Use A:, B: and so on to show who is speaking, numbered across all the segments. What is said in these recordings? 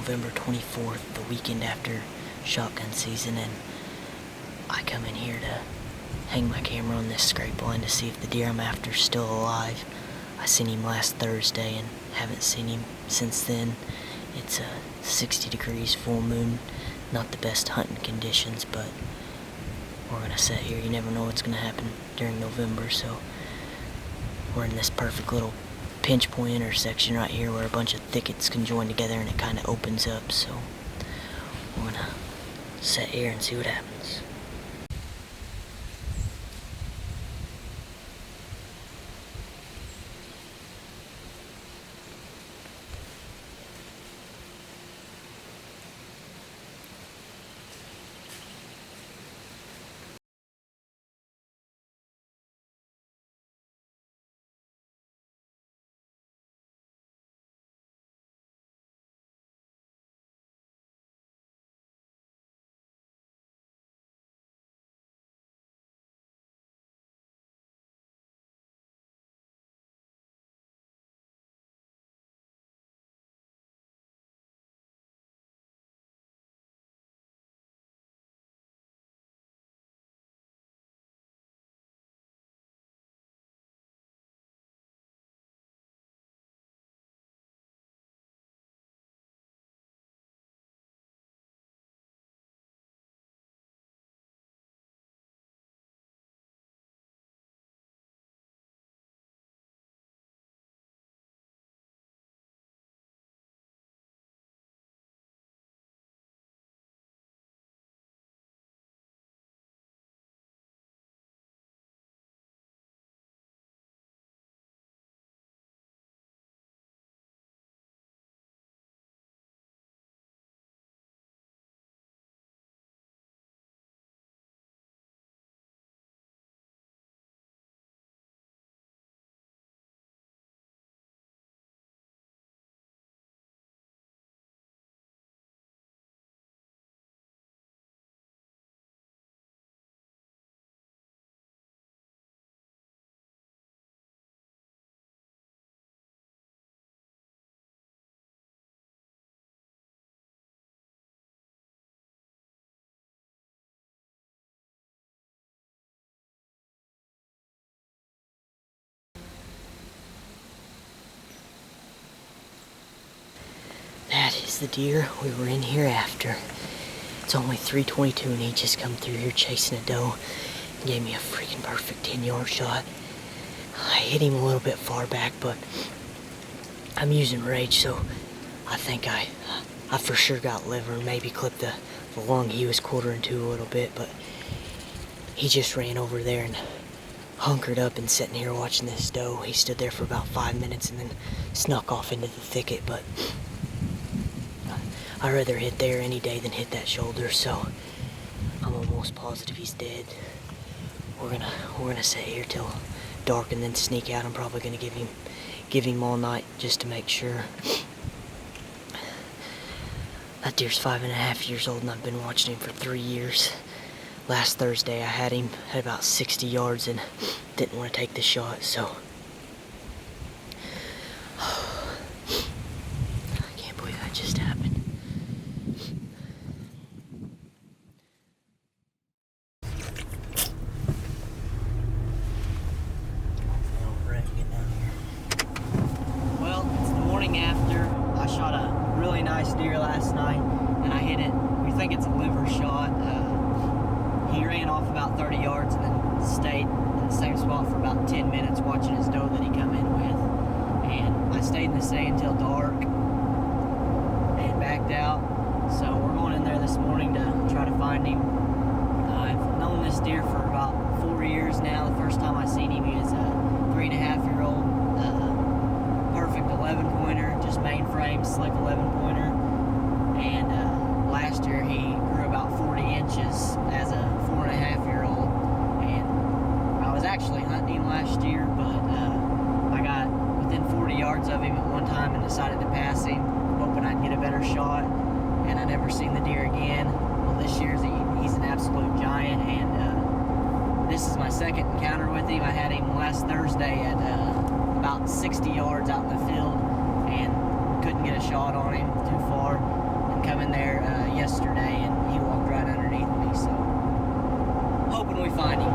A: November 24th, the weekend after shotgun season, and I come in here to hang my camera on this scrape line to see if the deer I'm after is still alive. I seen him last Thursday and haven't seen him since then. It's 60 degrees, full moon, not the best hunting conditions, but we're gonna sit here. You never know what's gonna happen during November, so we're in this perfect little pinch point intersection right here where a bunch of thickets can join together and it kind of opens up, so we're gonna sit here and see what happens. That is the deer we were in here after. It's only 3:22 and he just come through here chasing a doe and gave me a freaking perfect 10-yard shot. I hit him a little bit far back, but I'm using rage, so I think I for sure got liver, maybe clipped the lung he was quartering to a little bit, but he just ran over there and hunkered up and sitting here watching this doe. He stood there for about 5 minutes and then snuck off into the thicket, but I'd rather hit there any day than hit that shoulder, so I'm almost positive he's dead. We're gonna sit here till dark and then sneak out. I'm probably gonna give him all night just to make sure. That deer's 5.5 years old and I've been watching him for 3 years. Last Thursday I had him at about 60 yards and didn't want to take the shot, so I can't believe that just happened. Well, it's the morning after. I shot a really nice deer last night and I hit it. We think it's a liver shot. He ran off about 30 yards and then stayed in the same spot for about 10 minutes watching his doe that he come in with. And I stayed in the sand until dark and backed out. So we're going in there this morning to try to find him. I've known this deer for about 4 years now. The first time I seen him, he was a 3.5-year-old, perfect 11-pointer, just mainframe, slick 11-pointer. And last year he grew about 40 inches as a 4.5-year-old, and I was actually hunting him last year, but I got within 40 yards of him at one time and decided to pass him, hoping I'd get a better shot, and I never seen the deer again. Well, this year he's an absolute giant, and this is my second encounter with him. I had him last Thursday at about 60 yards out in the field and couldn't get a shot on him too far. coming there yesterday, and he walked right underneath me, so hoping we find him.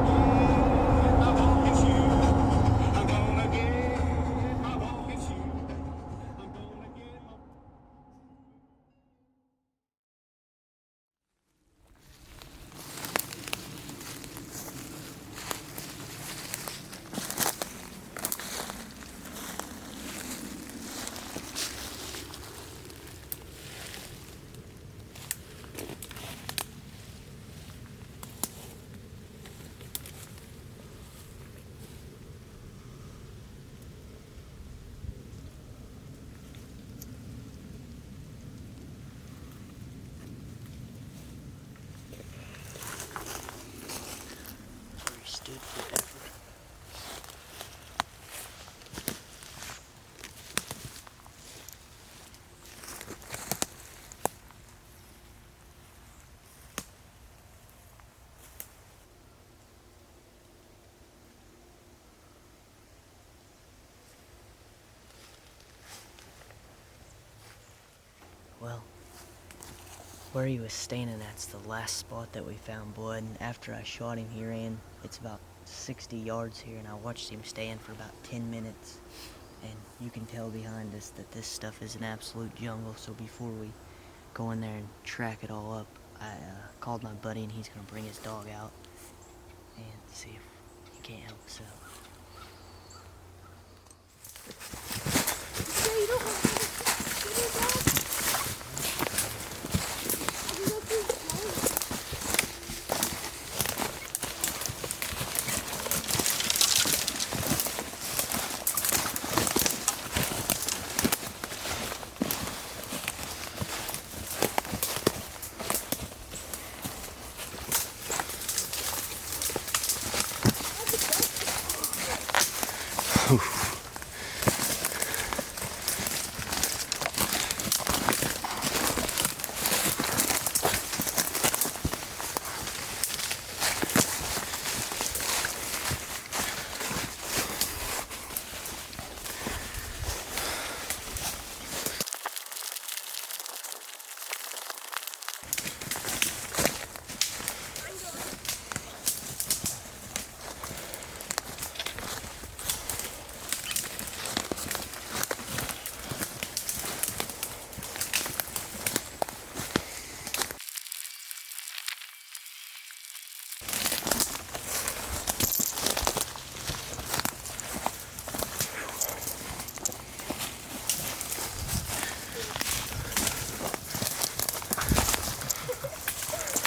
A: Stood forever. Well, where he was standing at's the last spot that we found blood, and after I shot him, he ran. It's about 60 yards here, and I watched him stand for about 10 minutes. And you can tell behind us that this stuff is an absolute jungle, so before we go in there and track it all up, I called my buddy, and he's gonna bring his dog out and see if he can't help himself.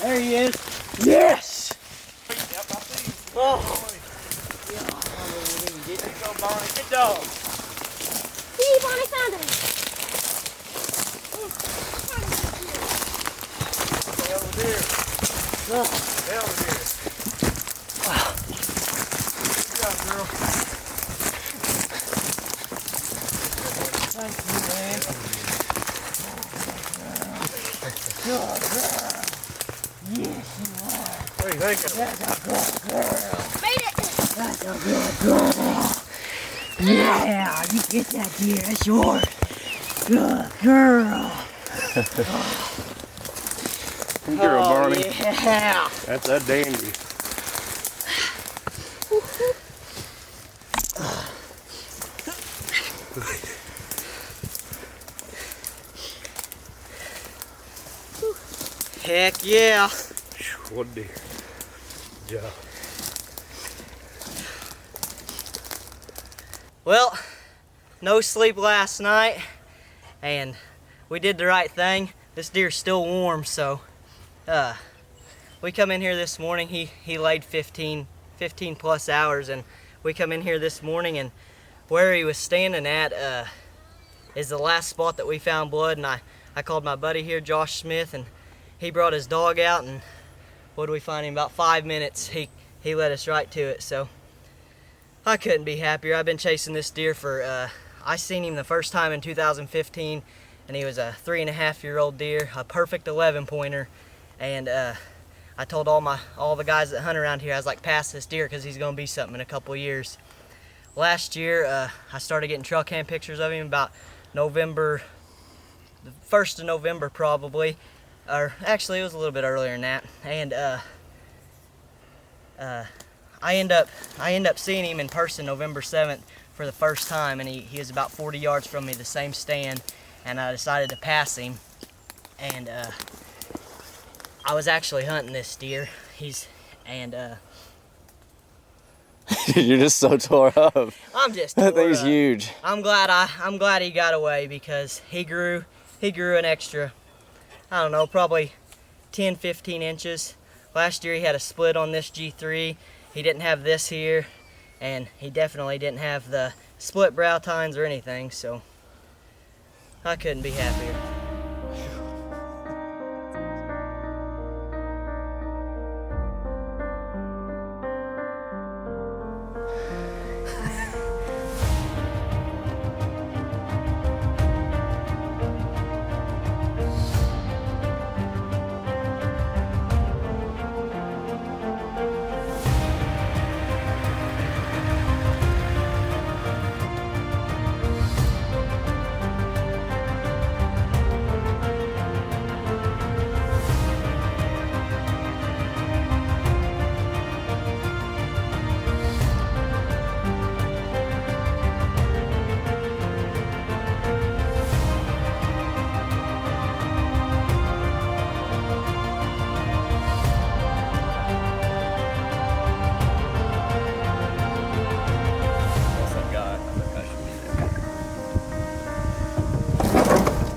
A: There he is. Yes!
B: Yep, I see you.
A: Oh!
B: There you go, Bonnie. Good dog.
C: See, Bonnie found him.
B: Stay over there.
A: Oh.
B: Stay over there.
A: Wow.
B: Good job, girl.
A: Thank you, man. Good girl. Yes, you are.
B: What do you think?
A: That's a good girl.
C: Made it.
A: That's a good girl. Yeah, you get that deer. That's yours. Good girl.
B: Good girl, Barney.
A: Yeah.
B: That's a dandy.
A: Heck yeah.
B: What a deer. Good job.
A: Well, no sleep last night, and we did the right thing. This deer's still warm, so we come in here this morning. He laid 15 plus hours, and we come in here this morning, and where he was standing at is the last spot that we found blood. And I called my buddy here, Josh Smith, and he brought his dog out, and what did we find in about 5 minutes? He led us right to it. So I couldn't be happier. I've been chasing this deer for, I seen him the first time in 2015, and he was a 3.5-year-old deer, a perfect 11-pointer. And I told all the guys that hunt around here, I was like, pass this deer because he's gonna be something in a couple of years. Last year, I started getting trail cam pictures of him about November the 1st of November probably, or actually it was a little bit earlier than that. And I end up seeing him in person November 7th for the first time, and he was about 40 yards from me, the same stand, and I decided to pass him. And I was actually hunting this deer.
D: You're just so tore up.
A: I'm just
D: That
A: tore
D: thing's
A: up.
D: huge.
A: I'm glad he got away, because he grew an extra, I don't know, probably 10, 15 inches. Last year he had a split on this G3. He didn't have this here, and he definitely didn't have the split brow tines or anything, so I couldn't be happier.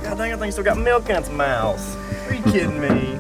E: God dang, I think still got milk in its mouth. Are you kidding me?